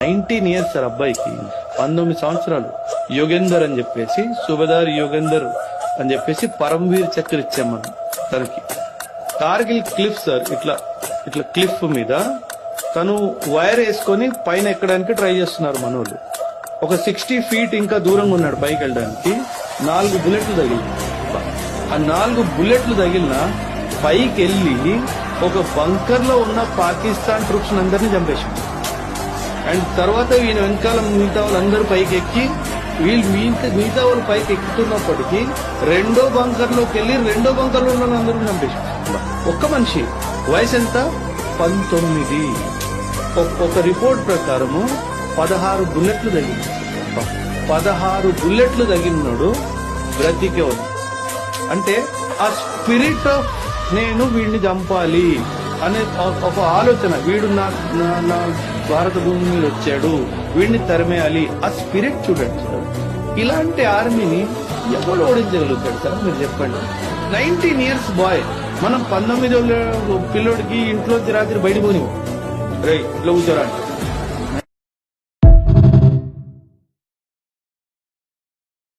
19 years sir అబ్బాయికి, 19 సంవత్సరాలు. యోగేందర్ అని చెప్పేసి, సుబేదార్ యోగేందర్ అని చెప్పేసి పరమవీర్ చక్ర ఇచ్చాం మనం తనకి. కార్గిల్ క్లిఫ్ సార్, ఇట్లా ఇట్లా క్లిఫ్ మీద తను వైర్ వేసుకొని పైన ఎక్కడానికి ట్రై చేస్తున్నారు మనోళ్ళు. ఒక 60 feet ఇంకా దూరంగా ఉన్నాడు పైకి వెళ్ళడానికి. 4 బుల్లెట్లు తగిలి, ఆ 4 బుల్లెట్లు తగిలిన పైకి వెళ్ళి ఒక బంకర్ లో ఉన్న పాకిస్తాన్ ట్రూప్స్ అందరినీ చంపేశాడు. అండ్ తర్వాత ఈయన వెనకాల మిగతా వాళ్ళందరూ పైకి ఎక్కి, వీళ్ళు మిగతా వాళ్ళు పైకి ఎక్కుతున్నప్పటికీ రెండో బంకర్ లోకి వెళ్ళి రెండో బంకర్ లో ఉన్న వాళ్ళందరూ చంపేశాడు. ఒక్క మనిషి వయసు ఎంత? 19. ఒక రిపోర్ట్ ప్రకారము 16 బుల్లెట్లు తగిలి, 16 బుల్లెట్లు తగిలినాడు బ్రతికే ఉంది. అంటే ఆ స్పిరిట్ ఆఫ్ నేను వీడిని చంపాలి అనే ఒక ఆలోచన, వీడు నా భారత భూమి మీద వచ్చాడు, వీడిని తరిమేయాలి, ఆ స్పిరిట్ చూడండి సార్. ఇలాంటి ఆర్మీని ఎవరు ఓడించగలుగుతాడు సార్ మీరు చెప్పండి. 19 years బాయ్, మనం 19 పిల్లోడికి ఇంట్లో రాత్రి బయట పోని రే ఇట్లా కూర్చోరా